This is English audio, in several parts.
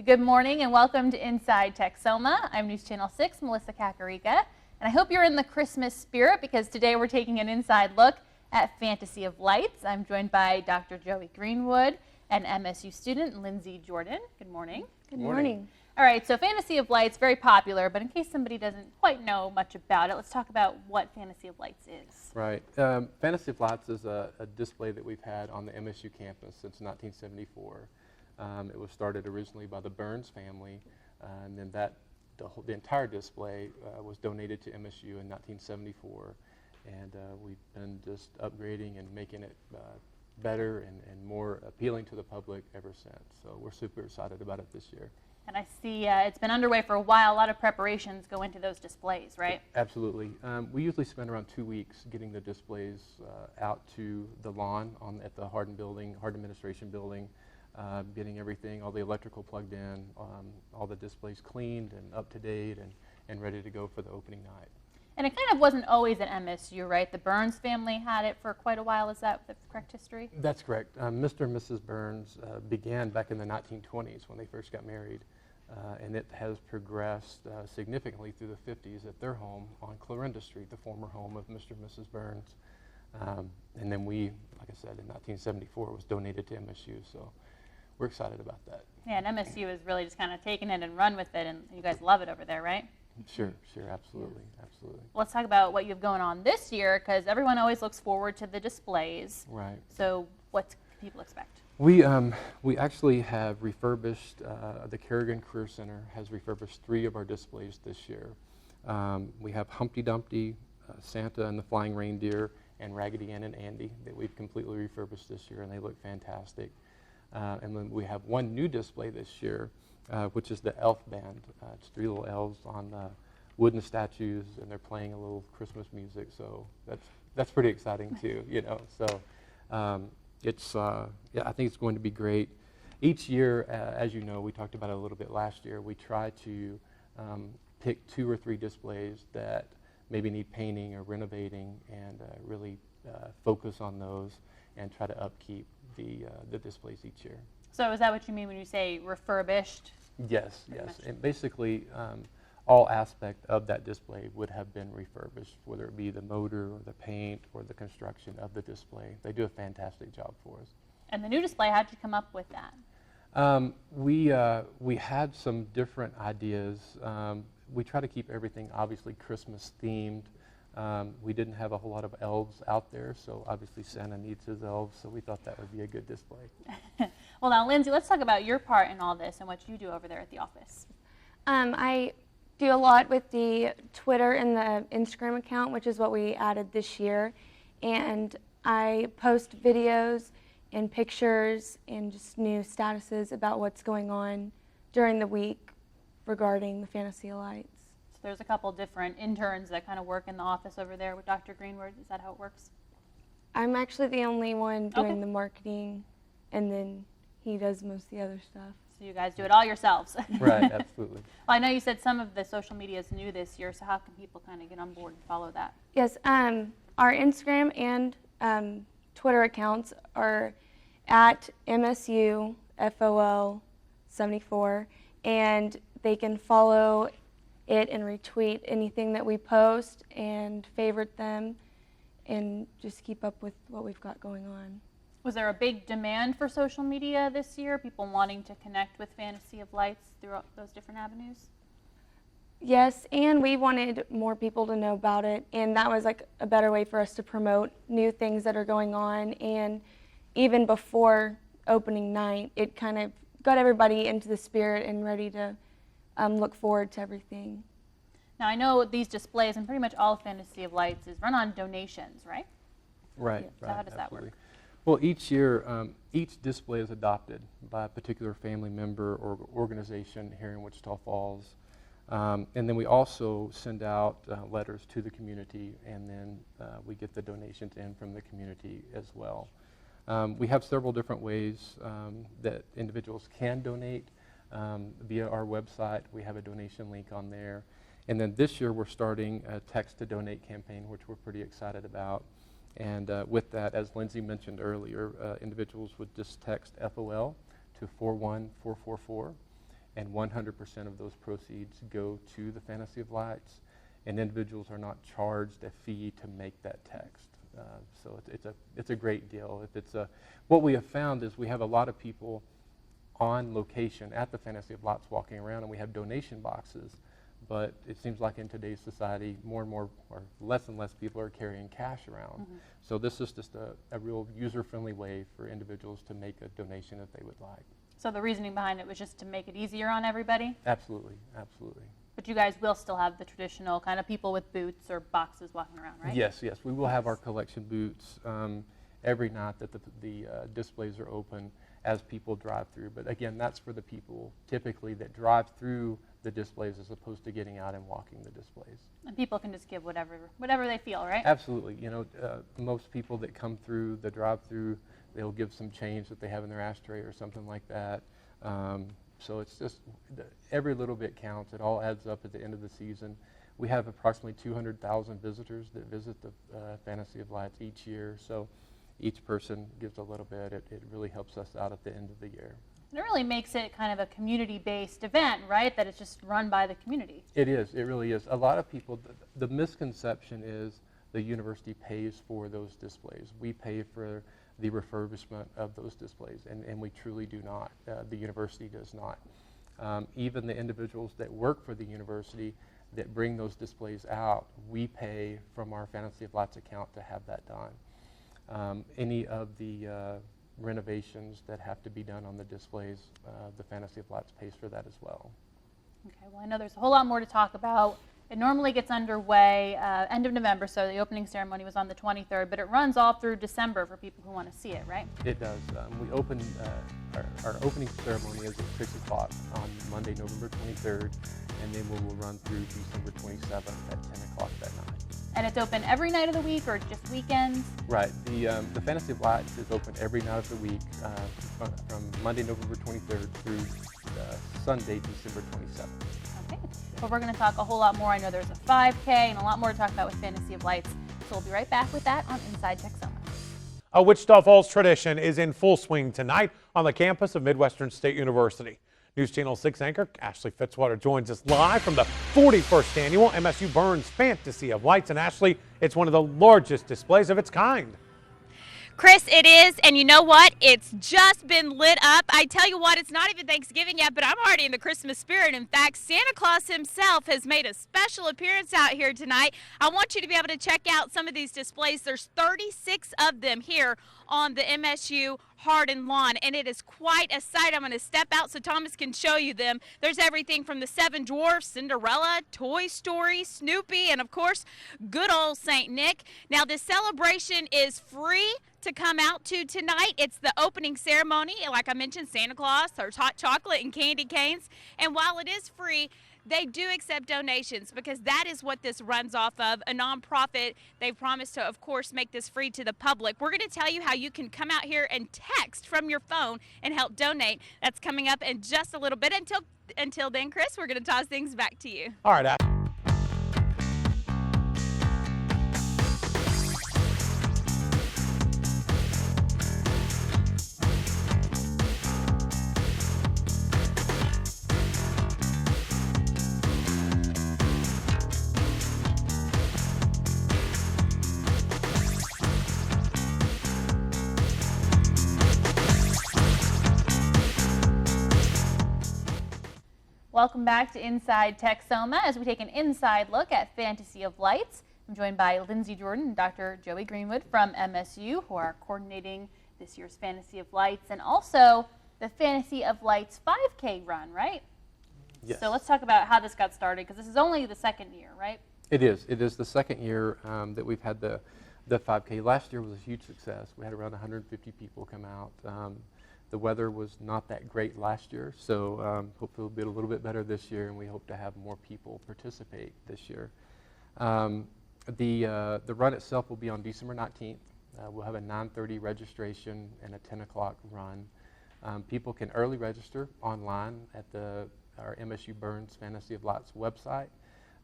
Good morning and welcome to Inside Texoma. I'm News Channel 6, Melissa Kakarika, and I hope you're in the Christmas spirit because today we're taking an inside look at Fantasy of Lights. I'm joined by Dr. Joey Greenwood and MSU student Lindsay Jordan. Good morning. Good morning. All right, so Fantasy of Lights, very popular, but in case somebody doesn't quite know much about it, let's talk about what Fantasy of Lights is. Right. Fantasy of Lights is a display that we've had on the MSU campus since 1974. It was started originally by the Burns family, and then the entire display was donated to MSU in 1974. And we've been just upgrading and making it better and more appealing to the public ever since. So we're super excited about it this year. And I see it's been underway for a while. A lot of preparations go into those displays, right? Absolutely. We usually spend around 2 weeks getting the displays out to the lawn at the Hardin Administration Building, getting everything, all the electrical plugged in, all the displays cleaned and up to date and ready to go for the opening night. And it kind of wasn't always at MSU, right? The Burns family had it for quite a while. Is that the correct history? That's correct. Mr. and Mrs. Burns began back in the 1920s when they first got married, and it has progressed significantly through the 50s at their home on Clarinda Street, the former home of Mr. and Mrs. Burns. And then we, like I said, in 1974 it was donated to MSU, so we're excited about that. Yeah, and MSU has really just kind of taken it and run with it, and you guys love it over there, right? Sure, absolutely, absolutely. Well, let's talk about what you have going on this year, because everyone always looks forward to the displays. Right. So what can people expect? We actually have refurbished, the Kerrigan Career Center has refurbished 3 of our displays this year. We have Humpty Dumpty, Santa and the Flying Reindeer, and Raggedy Ann and Andy that we've completely refurbished this year, and they look fantastic. And then we have one new display this year, which is the Elf Band. It's 3 little elves on wooden statues, and they're playing a little Christmas music. So that's pretty exciting too, you know. So it's yeah, I think it's going to be great. Each year, as you know, we talked about it a little bit last year. We try to pick 2 or 3 displays that maybe need painting or renovating, and really focus on those and try to upkeep the displays each year. So is that what you mean when you say refurbished? Yes. And basically, all aspect of that display would have been refurbished, whether it be the motor or the paint or the construction of the display. They do a fantastic job for us. And the new display, how'd you come up with that? We had some different ideas. We try to keep everything obviously Christmas themed. We didn't have a whole lot of elves out there, so obviously Santa needs his elves, so we thought that would be a good display. Well, now, Lindsay, let's talk about your part in all this and what you do over there at the office. I do a lot with the Twitter and the Instagram account, which is what we added this year, and I post videos and pictures and just new statuses about what's going on during the week regarding the Fantasy of Lights. So there's a couple different interns that kind of work in the office over there with Dr. Greenwood. Is that how it works? I'm actually the only one doing the marketing, and then he does most of the other stuff. So you guys do it all yourselves. Right, absolutely. Well, I know you said some of the social media is new this year, so how can people kind of get on board and follow that? Yes, our Instagram and Twitter accounts are at MSU-FOL74, and they can follow it and retweet anything that we post and favorite them and just keep up with what we've got going on. Was there a big demand for social media this year, people wanting to connect with Fantasy of Lights through those different avenues? Yes, and we wanted more people to know about it, and that was like a better way for us to promote new things that are going on. And even before opening night, it kind of got everybody into the spirit and ready to look forward to everything. Now, I know these displays and pretty much all Fantasy of Lights is run on donations, right? Right. So how does that work? Well, each year, each display is adopted by a particular family member or organization here in Wichita Falls. And then we also send out letters to the community, and then we get the donations in from the community as well. We have several different ways that individuals can donate via our website. We have a donation link on there. And then this year we're starting a text to donate campaign, which we're pretty excited about. And with that, as Lindsay mentioned earlier, individuals would just text FOL to 41444, and 100% of those proceeds go to the Fantasy of Lights, and individuals are not charged a fee to make that text. So it's a great deal. What we have found is we have a lot of people on location at the Fantasy of Lights walking around, and we have donation boxes, but it seems like in today's society, more and more, or less and less people are carrying cash around. Mm-hmm. So this is just a real user-friendly way for individuals to make a donation if they would like. So the reasoning behind it was just to make it easier on everybody? Absolutely, absolutely. But you guys will still have the traditional kind of people with boots or boxes walking around, right? Yes, we will have our collection booths every night that the displays are open as people drive through. But again, that's for the people typically that drive through the displays as opposed to getting out and walking the displays. And people can just give whatever they feel, right? Absolutely. Most people that come through the drive-through, they'll give some change that they have in their ashtray or something like that. So it's just every little bit counts. It all adds up at the end of the season. We have approximately 200,000 visitors that visit the Fantasy of Lights each year. So each person gives a little bit. It really helps us out at the end of the year. And it really makes it kind of a community-based event, right? That it's just run by the community. It is. It really is. A lot of people, the misconception is the university pays for those displays. We pay for the refurbishment of those displays, and we truly do not. The university does not. Even the individuals that work for the university that bring those displays out, we pay from our Fantasy of Lights account to have that done. Any of the renovations that have to be done on the displays, the Fantasy of Lights pays for that as well. Okay, well, I know there's a whole lot more to talk about. It normally gets underway end of November, so the opening ceremony was on the 23rd, but it runs all through December for people who want to see it, right? It does. We open, our opening ceremony is at 6 o'clock on Monday, November 23rd, and then we will run through December 27th at 10 o'clock that night. And it's open every night of the week or just weekends? Right. The Fantasy of Lights is open every night of the week from Monday, November 23rd through Sunday, December 27th. Okay. Well, we're going to talk a whole lot more. I know there's a 5K and a lot more to talk about with Fantasy of Lights. So we'll be right back with that on Inside Texoma. A Wichita Falls tradition is in full swing tonight on the campus of Midwestern State University. News Channel 6 anchor Ashley Fitzwater joins us live from the 41st annual MSU-Burns Fantasy of Lights. And Ashley, it's one of the largest displays of its kind. Chris, it is, and you know what? It's just been lit up. I tell you what, it's not even Thanksgiving yet, but I'm already in the Christmas spirit. In fact, Santa Claus himself has made a special appearance out here tonight. I want you to be able to check out some of these displays. There's 36 of them here on the MSU Hardin lawn, and it is quite a sight. I'm going to step out so Thomas can show you them. There's everything from the Seven Dwarfs, Cinderella, Toy Story, Snoopy, and of course, good old St. Nick. Now, this celebration is free to come out to tonight. It's the opening ceremony. Like I mentioned, Santa Claus, there's hot chocolate and candy canes. And while it is free, they do accept donations because that is what this runs off of, a nonprofit. They've promised to, of course, make this free to the public. We're going to tell you how you can come out here and text from your phone and help donate. That's coming up in just a little bit. Until then, Chris, we're going to toss things back to you. All right, Ashley. Welcome back to Inside Texoma as we take an inside look at Fantasy of Lights. I'm joined by Lindsay Jordan and Dr. Joey Greenwood from MSU, who are coordinating this year's Fantasy of Lights and also the Fantasy of Lights 5K run, right? Yes. So let's talk about how this got started, because this is only the second year, right? It is. It is the second year that we've had the 5K. Last year was a huge success. We had around 150 people come out. The weather was not that great last year, so hopefully it'll be a little bit better this year, and we hope to have more people participate this year. The run itself will be on December 19th. We'll have a 9:30 registration and a 10 o'clock run. People can early register online at our MSU-Burns Fantasy of Lights website,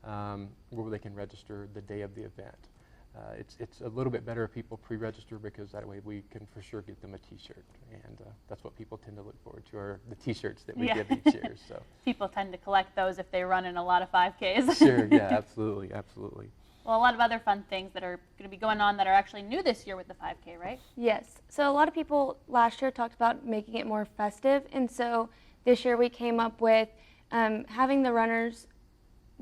where they can register the day of the event. it's a little bit better if people pre-register, because that way we can for sure get them a T-shirt, and that's what people tend to look forward to, are the T-shirts that we give each year. So people tend to collect those if they run in a lot of 5Ks. sure, yeah, absolutely, absolutely. Well, a lot of other fun things that are going to be going on that are actually new this year with the 5K, right? Yes. So a lot of people last year talked about making it more festive, and so this year we came up with having the runners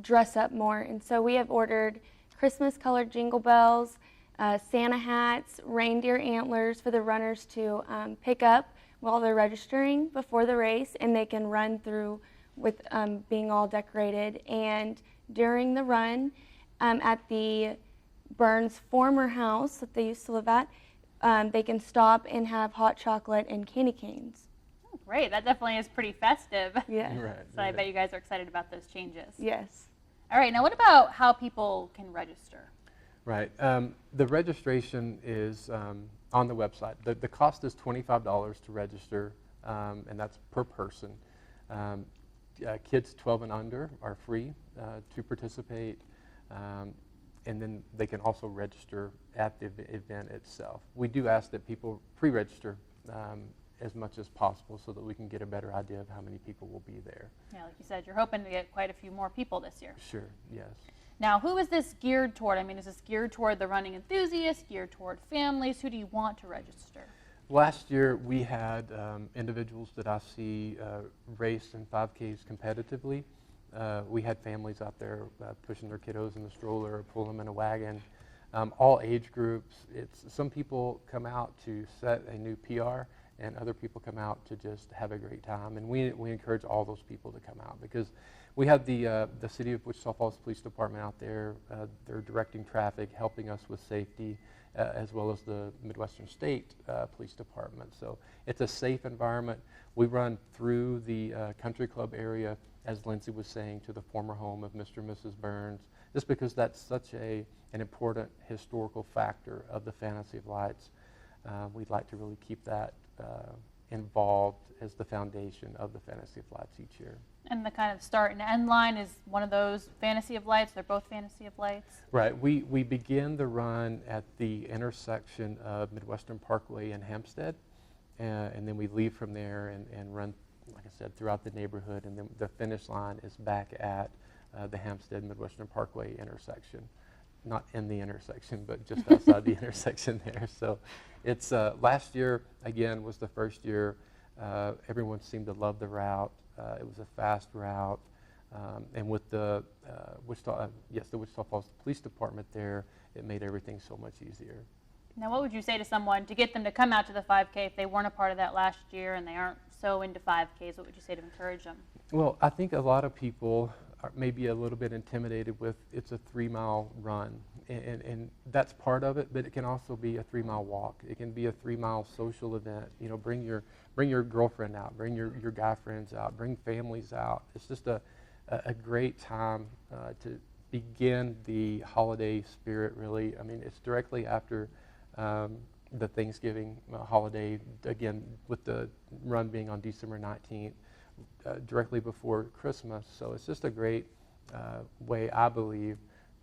dress up more. And so we have ordered Christmas-colored jingle bells, Santa hats, reindeer antlers for the runners to pick up while they're registering before the race, and they can run through with being all decorated. And during the run, at the Burns former house that they used to live at, they can stop and have hot chocolate and candy canes. Oh, great. That definitely is pretty festive. Yeah. Right. So I bet you guys are excited about those changes. Yes. All right. Now, what about how people can register? Right. The registration is on the website. The cost is $25 to register, and that's per person. Kids 12 and under are free to participate. And then they can also register at the event itself. We do ask that people pre-register as much as possible so that we can get a better idea of how many people will be there. Yeah, like you said, you're hoping to get quite a few more people this year. Sure, yes. Now, who is this geared toward? I mean, is this geared toward the running enthusiasts, geared toward families? Who do you want to register? Last year we had individuals that I see race in 5Ks competitively. We had families out there pushing their kiddos in the stroller or pull them in a wagon. All age groups. Some people come out to set a new PR, and other people come out to just have a great time. And we encourage all those people to come out, because we have the City of Wichita Falls Police Department out there. They're directing traffic, helping us with safety, as well as the Midwestern State Police Department. So it's a safe environment. We run through the country club area, as Lindsay was saying, to the former home of Mr. and Mrs. Burns, just because that's such an important historical factor of the Fantasy of Lights. We'd like to really keep that involved as the foundation of the Fantasy of Lights each year. And the kind of start and end line is one of those Fantasy of Lights. They're both Fantasy of Lights. Right. We begin the run at the intersection of Midwestern Parkway and Hempstead, and then we leave from there and run, like I said, throughout the neighborhood, and then the finish line is back at the Hempstead Midwestern Parkway intersection. Not in the intersection, but just outside the intersection there. So it's last year, again, was the first year. Everyone seemed to love the route. It was a fast route. And with the Wichita Falls Police Department there, it made everything so much easier. Now, what would you say to someone to get them to come out to the 5K if they weren't a part of that last year and they aren't so into 5Ks? What would you say to encourage them? Well, I think a lot of people are maybe a little bit intimidated with it's a 3-mile run, and that's part of it, but it can also be a 3-mile walk. It can be a 3-mile social event. You know, bring your girlfriend out, bring your guy friends out, bring families out. It's just a great time to begin the holiday spirit, really. I mean, it's directly after the Thanksgiving holiday, again, with the run being on December 19th, directly before Christmas. So it's just a great way, I believe,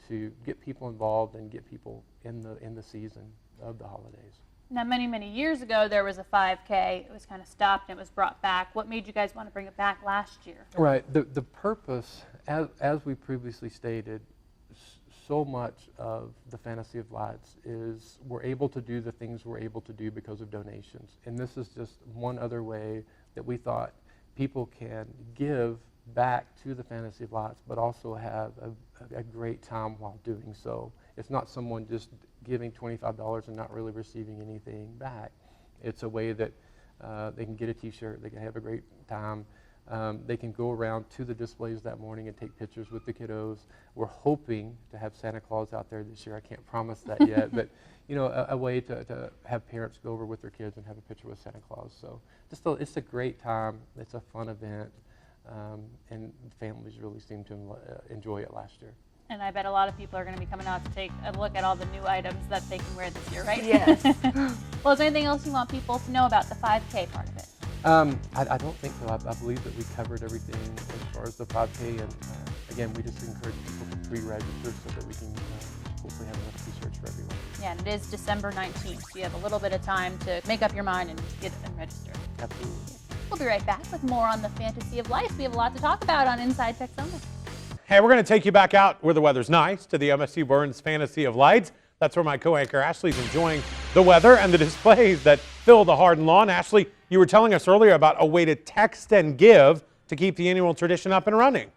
to get people involved and get people in the season of the holidays. Now, many, many years ago, there was a 5K. It was kind of stopped and it was brought back. What made you guys want to bring it back last year? Right. The purpose, as we previously stated, so much of the Fantasy of Lights is we're able to do the things we're able to do because of donations. And this is just one other way that we thought people can give back to the Fantasy of Lights, but also have a great time while doing so. It's not someone just giving $25 and not really receiving anything back. It's a way that they can get a T-shirt, they can have a great time. They can go around to the displays that morning and take pictures with the kiddos. We're hoping to have Santa Claus out there this year. I can't promise that yet, but you know, a way to have parents go over with their kids and have a picture with Santa Claus. So it's a great time. It's a fun event, and families really seem to enjoy it last year. And I bet a lot of people are going to be coming out to take a look at all the new items that they can wear this year, right? Yes. Well, is there anything else you want people to know about the 5K part of it? I don't think so. I believe that we covered everything as far as the 5K, and again, we just encourage people to pre-register so that we can hopefully have enough t-shirts for everyone. Yeah, and it is December 19th, so you have a little bit of time to make up your mind and get and register. Absolutely. We'll be right back with more on the Fantasy of Lights. We have a lot to talk about on Inside Texoma. Hey, we're going to take you back out where the weather's nice to the MSU-Burns Fantasy of Lights. That's where my co-anchor Ashley's enjoying the weather and the displays that fill the Hardin lawn. Ashley, you were telling us earlier about a way to text and give to keep the annual tradition up and running.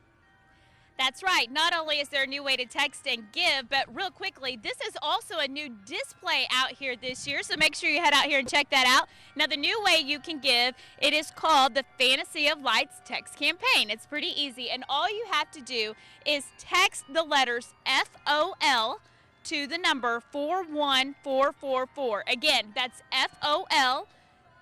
That's right. Not only is there a new way to text and give, but real quickly, this is also a new display out here this year, so make sure you head out here and check that out. Now, the new way you can give, it is called the Fantasy of Lights text campaign. It's pretty easy, and all you have to do is text the letters FOL to the number 41444. Again, that's FOL.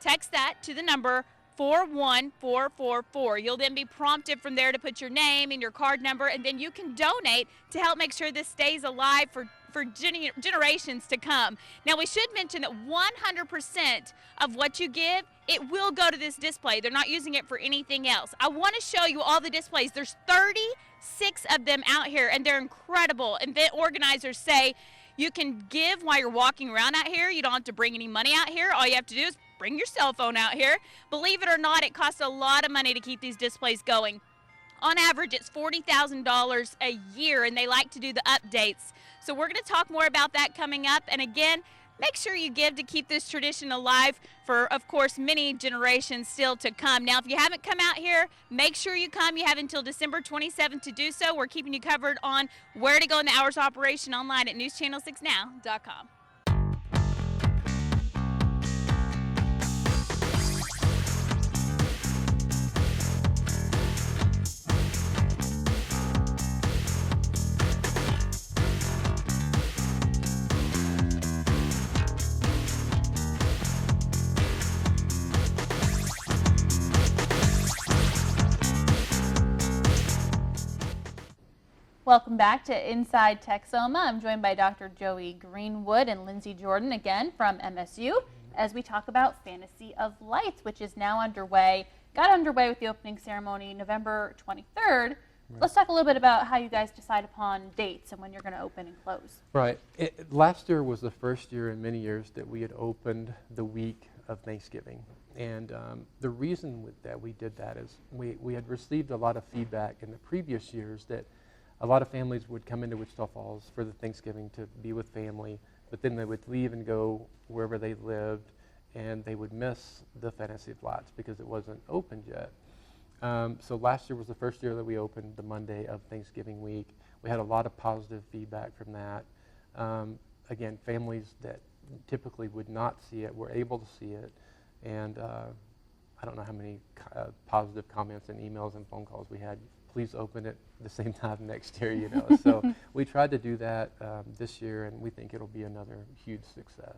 Text that to the number 41444. You'll then be prompted from there to put your name and your card number, and then you can donate to help make sure this stays alive for generations to come. Now, we should mention that 100% of what you give, it will go to this display. They're not using it for anything else. I want to show you all the displays. There's 36 of them out here, and they're incredible. Event organizers say you can give while you're walking around out here. You don't have to bring any money out here. All you have to do is bring your cell phone out here. Believe it or not, it costs a lot of money to keep these displays going. On average, it's $40,000 a year, and they like to do the updates. So we're going to talk more about that coming up. And again, make sure you give to keep this tradition alive for, of course, many generations still to come. Now, if you haven't come out here, make sure you come. You have until December 27th to do so. We're keeping you covered on where to go in the hours of operation online at newschannel6now.com. Welcome back to Inside Texoma. I'm joined by Dr. Joey Greenwood and Lindsay Jordan again from MSU as we talk about Fantasy of Lights, which is now underway. Got underway with the opening ceremony November 23rd. Right. Let's talk a little bit about how you guys decide upon dates and when you're going to open and close. Right. Last year was the first year in many years that we had opened the week of Thanksgiving. And the reason that we did that is we had received a lot of feedback in the previous years that a lot of families would come into Wichita Falls for the Thanksgiving to be with family, but then they would leave and go wherever they lived, and they would miss the Fantasy of Lights because it wasn't opened yet. So last year was the first year that we opened the Monday of Thanksgiving week. We had a lot of positive feedback from that. Again, families that typically would not see it were able to see it, and I don't know how many positive comments and emails and phone calls we had. Please open it the same time next year, you know. So we tried to do that this year, and we think it'll be another huge success.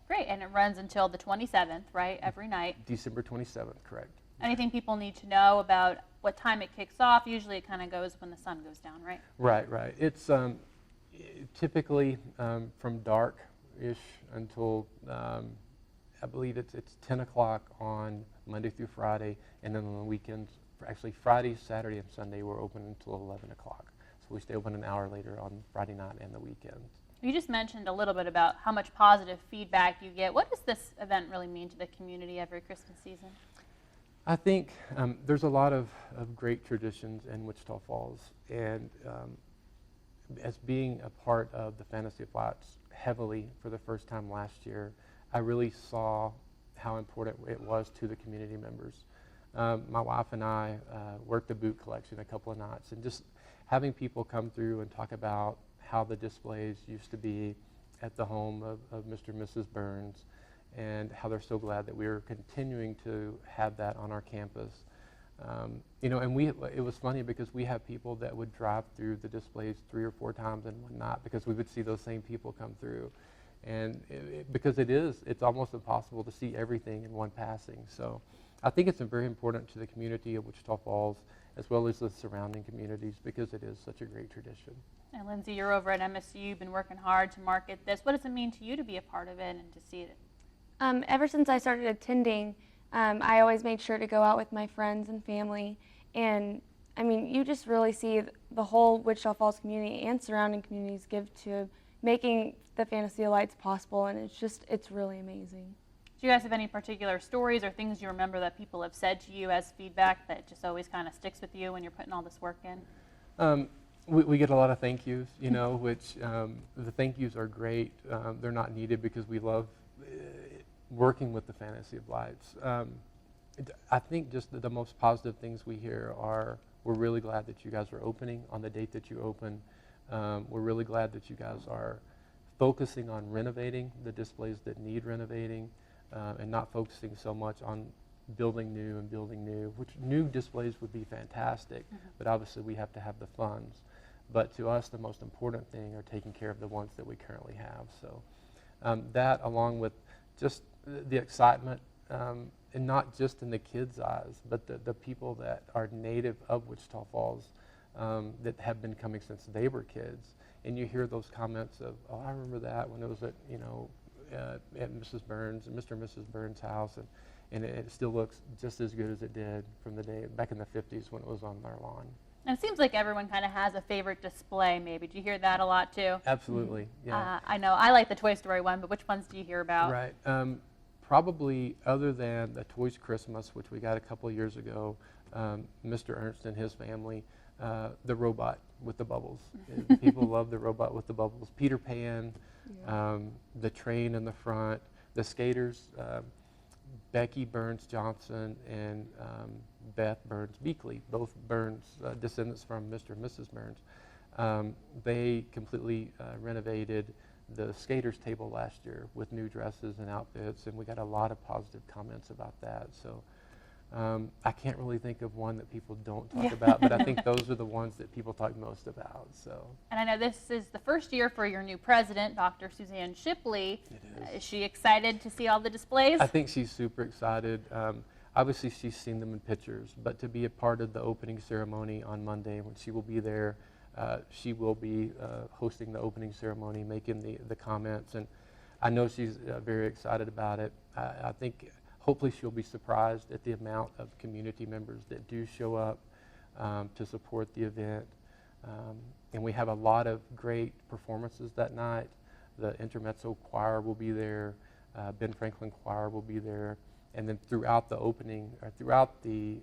Great, and it runs until the 27th, right, every night? December 27th, correct. Anything people need to know about what time it kicks off? Usually it kind of goes when the sun goes down, right? Right. It's typically from dark-ish until, I believe it's 10 o'clock on Monday through Friday, and then on the weekends, actually Friday, Saturday, and Sunday, we're open until 11 o'clock. So we stay open an hour later on Friday night and the weekends. You just mentioned a little bit about how much positive feedback you get. What does this event really mean to the community every Christmas season? I think there's a lot of great traditions in Wichita Falls, and as being a part of the Fantasy of Lights heavily for the first time last year, I really saw how important it was to the community members. My wife and I worked the boot collection a couple of nights, and just having people come through and talk about how the displays used to be at the home of Mr. and Mrs. Burns, and how they're so glad that we are continuing to have that on our campus. And it was funny because we have people that would drive through the displays 3 or 4 times in one night because we would see those same people come through. And because it's almost impossible to see everything in one passing. So I think it's very important to the community of Wichita Falls as well as the surrounding communities because it is such a great tradition. And Lindsay, you're over at MSU. You've been working hard to market this. What does it mean to you to be a part of it and to see it? Ever since I started attending, I always made sure to go out with my friends and family. And I mean, you just really see the whole Wichita Falls community and surrounding communities give to making the Fantasy of Lights possible, and it's really amazing. Do you guys have any particular stories or things you remember that people have said to you as feedback that just always kind of sticks with you when you're putting all this work in? We get a lot of thank yous, you know, which the thank yous are great. They're not needed because we love working with the Fantasy of Lights. I think just the most positive things we hear are, we're really glad that you guys are opening on the date that you open. We're really glad that you guys are focusing on renovating the displays that need renovating, and not focusing so much on building new, which new displays would be fantastic, but obviously we have to have the funds. But to us, the most important thing are taking care of the ones that we currently have. So that, along with just the excitement, and not just in the kids' eyes, but the people that are native of Wichita Falls, that have been coming since they were kids. And you hear those comments of, oh, I remember that when it was at, you know, at Mrs. Burns and Mr. and Mrs. Burns' house, and it still looks just as good as it did from the day back in the 50s when it was on their lawn. And it seems like everyone kind of has a favorite display, maybe. Do you hear that a lot, too? Absolutely, yeah. I know. I like the Toy Story one, but which ones do you hear about? Right. Probably other than the Toys Christmas, which we got a couple of years ago, Mr. Ernst and his family, the robot with the bubbles. People love the robot with the bubbles. Peter Pan, the train in the front, the skaters, Becky Burns Johnson and Beth Burns Beakley, both Burns descendants from Mr. and Mrs. Burns. They completely renovated the skaters table last year with new dresses and outfits, and we got a lot of positive comments about that. So I can't really think of one that people don't talk about, but I think those are the ones that people talk most about. So. And I know this is the first year for your new president, Dr. Suzanne Shipley. It is. Is she excited to see all the displays? I think she's super excited. Obviously, she's seen them in pictures, but to be a part of the opening ceremony on Monday, when she will be there, she will be hosting the opening ceremony, making the comments, and I know she's very excited about it. I think hopefully she'll be surprised at the amount of community members that do show up to support the event. And we have a lot of great performances that night. The Intermezzo Choir will be there, Ben Franklin Choir will be there, and then throughout the opening, or throughout the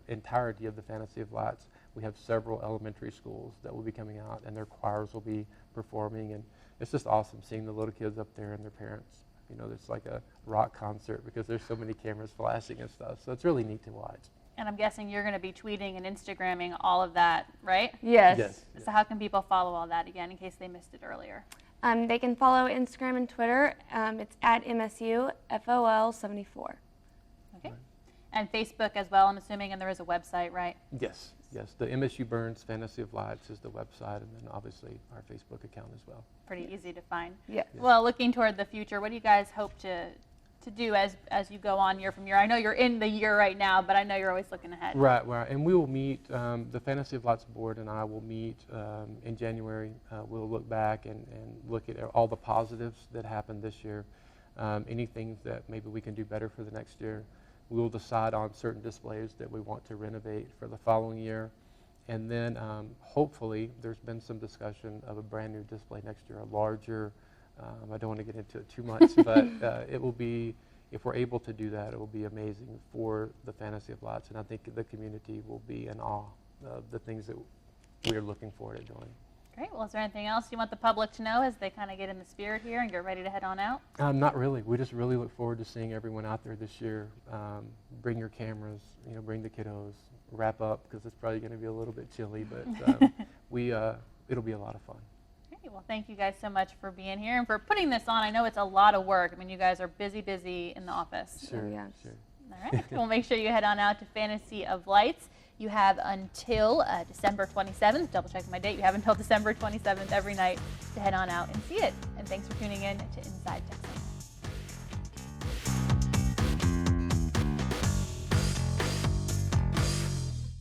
entirety of the Fantasy of Lights, we have several elementary schools that will be coming out, and their choirs will be performing, and it's just awesome seeing the little kids up there and their parents. You know, it's like a rock concert because there's so many cameras flashing and stuff, so it's really neat to watch. And I'm guessing you're going to be tweeting and Instagramming all of that, right? Yes. Yes. So how can people follow all that again in case they missed it earlier? They can follow Instagram and Twitter. It's at MSU-FOL74. Okay. And Facebook as well, I'm assuming, and there is a website, right? Yes, yes. The MSU-Burns Fantasy of Lights is the website, and then obviously our Facebook account as well. Pretty easy to find. Yes. Well, looking toward the future, what do you guys hope to do as you go on year from year? I know you're in the year right now, but I know you're always looking ahead. Right, right. And we will meet, the Fantasy of Lights board and I will meet in January. We'll look back and look at all the positives that happened this year, anything that maybe we can do better for the next year. We will decide on certain displays that we want to renovate for the following year. And then hopefully there's been some discussion of a brand new display next year, a larger, I don't want to get into it too much, but it will be, if we're able to do that, it will be amazing for the Fantasy of Lights. And I think the community will be in awe of the things that we are looking forward to doing. Great. Well, is there anything else you want the public to know as they kind of get in the spirit here and get ready to head on out? Not really. We just really look forward to seeing everyone out there this year. Bring your cameras, you know, bring the kiddos, wrap up because it's probably going to be a little bit chilly, but it'll be a lot of fun. Great. Well, thank you guys so much for being here and for putting this on. I know it's a lot of work. I mean, you guys are busy in the office. Sure, yes. sure. All right. Well, make sure you head on out to Fantasy of Lights. You have until December 27th, double checking my date, you have until December 27th every night to head on out and see it. And thanks for tuning in to Inside Texoma.